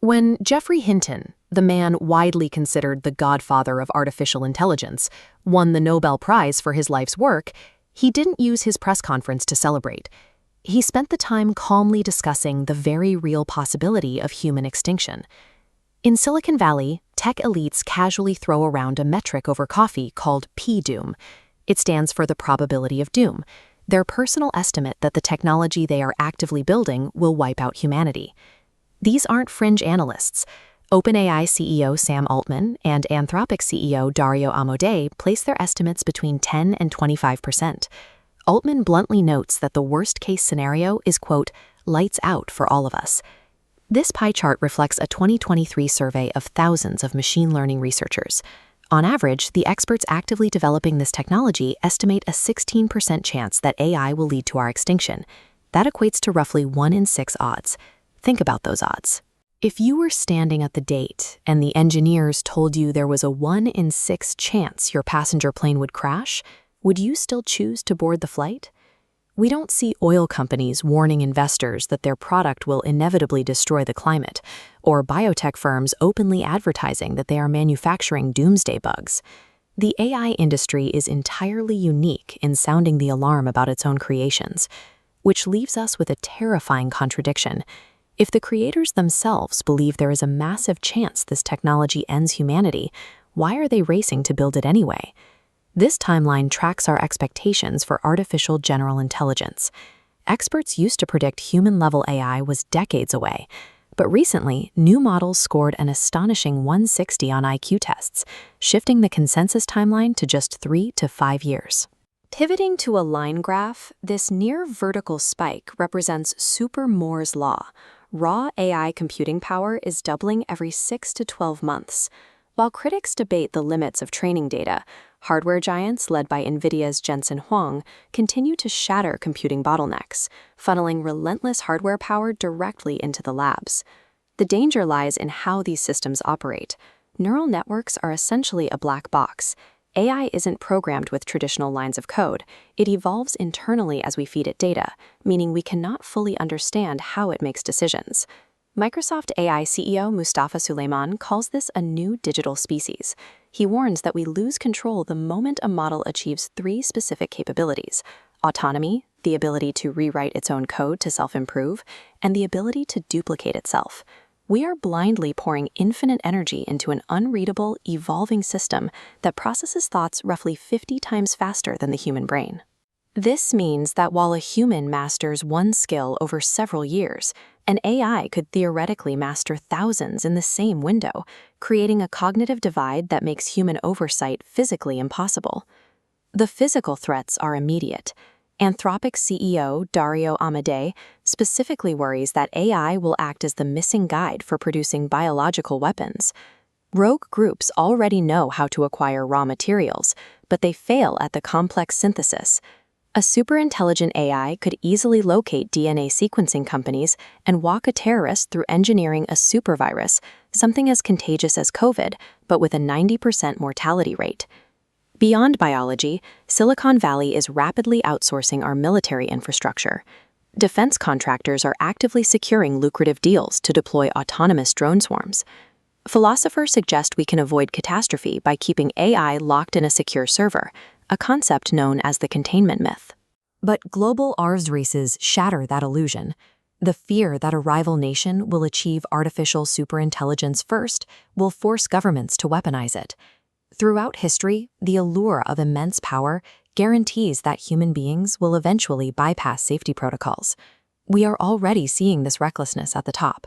When Geoffrey Hinton, the man widely considered the godfather of artificial intelligence, won the Nobel Prize for his life's work, he didn't use his press conference to celebrate. He spent the time calmly discussing the very real possibility of human extinction. In Silicon Valley, tech elites casually throw around a metric over coffee called PDoom. It stands for the probability of doom, their personal estimate that the technology they are actively building will wipe out humanity. These aren't fringe analysts. OpenAI CEO Sam Altman and Anthropic CEO Dario Amodei place their estimates between 10 and 25%. Altman bluntly notes that the worst-case scenario is, quote, lights out for all of us. This pie chart reflects a 2023 survey of thousands of machine learning researchers. On average, the experts actively developing this technology estimate a 16% chance that AI will lead to our extinction. That equates to roughly 1 in 6 odds. Think about those odds. If you were standing at the date and the engineers told you there was a 1 in 6 chance your passenger plane would crash, would you still choose to board the flight? We don't see oil companies warning investors that their product will inevitably destroy the climate, or biotech firms openly advertising that they are manufacturing doomsday bugs. The AI industry is entirely unique in sounding the alarm about its own creations, which leaves us with a terrifying contradiction. If the creators themselves believe there is a massive chance this technology ends humanity, why are they racing to build it anyway? This timeline tracks our expectations for artificial general intelligence. Experts used to predict human-level AI was decades away, but recently, new models scored an astonishing 160 on IQ tests, shifting the consensus timeline to just 3 to 5 years. Pivoting to a line graph, this near vertical spike represents Super Moore's law. Raw AI computing power is doubling every 6 to 12 months. While critics debate the limits of training data, hardware giants led by NVIDIA's Jensen Huang continue to shatter computing bottlenecks, funneling relentless hardware power directly into the labs. The danger lies in how these systems operate. Neural networks are essentially a black box. AI isn't programmed with traditional lines of code. It evolves internally as we feed it data, meaning we cannot fully understand how it makes decisions. Microsoft AI CEO Mustafa Suleyman calls this a new digital species. He warns that we lose control the moment a model achieves 3 specific capabilities: autonomy, the ability to rewrite its own code to self-improve, and the ability to duplicate itself. We are blindly pouring infinite energy into an unreadable, evolving system that processes thoughts roughly 50 times faster than the human brain. This means that while a human masters one skill over several years, an AI could theoretically master thousands in the same window, creating a cognitive divide that makes human oversight physically impossible. The physical threats are immediate. Anthropic CEO Dario Amodei specifically worries that AI will act as the missing guide for producing biological weapons. Rogue groups already know how to acquire raw materials, but they fail at the complex synthesis. A superintelligent AI could easily locate DNA sequencing companies and walk a terrorist through engineering a supervirus, something as contagious as COVID, but with a 90% mortality rate. Beyond biology, Silicon Valley is rapidly outsourcing our military infrastructure. Defense contractors are actively securing lucrative deals to deploy autonomous drone swarms. Philosophers suggest we can avoid catastrophe by keeping AI locked in a secure server, a concept known as the containment myth. But global arms races shatter that illusion. The fear that a rival nation will achieve artificial superintelligence first will force governments to weaponize it. Throughout history, the allure of immense power guarantees that human beings will eventually bypass safety protocols. We are already seeing this recklessness at the top.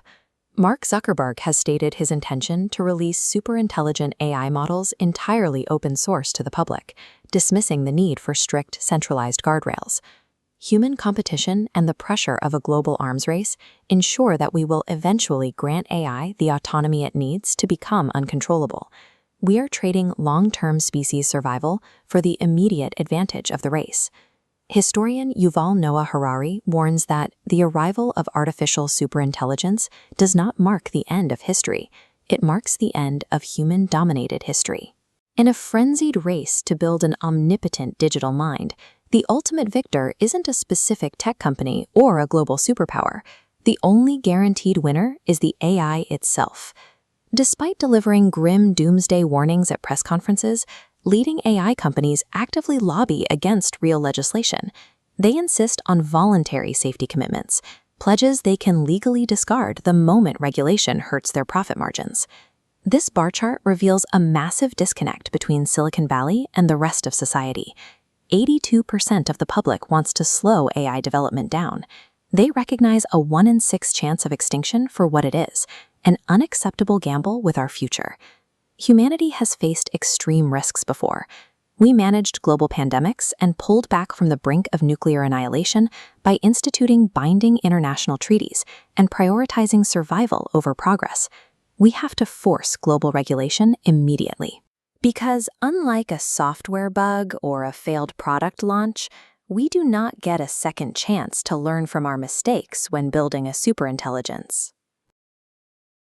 Mark Zuckerberg has stated his intention to release superintelligent AI models entirely open source to the public, dismissing the need for strict, centralized guardrails. Human competition and the pressure of a global arms race ensure that we will eventually grant AI the autonomy it needs to become uncontrollable. We are trading long-term species survival for the immediate advantage of the race. Historian Yuval Noah Harari warns that the arrival of artificial superintelligence does not mark the end of history. It marks the end of human-dominated history. In a frenzied race to build an omnipotent digital mind, the ultimate victor isn't a specific tech company or a global superpower. The only guaranteed winner is the AI itself. Despite delivering grim doomsday warnings at press conferences, leading AI companies actively lobby against real legislation. They insist on voluntary safety commitments, pledges they can legally discard the moment regulation hurts their profit margins. This bar chart reveals a massive disconnect between Silicon Valley and the rest of society. 82% of the public wants to slow AI development down. They recognize a 1 in 6 chance of extinction for what it is, an unacceptable gamble with our future. Humanity has faced extreme risks before. We managed global pandemics and pulled back from the brink of nuclear annihilation by instituting binding international treaties and prioritizing survival over progress. We have to force global regulation immediately. Because unlike a software bug or a failed product launch, we do not get a second chance to learn from our mistakes when building a superintelligence.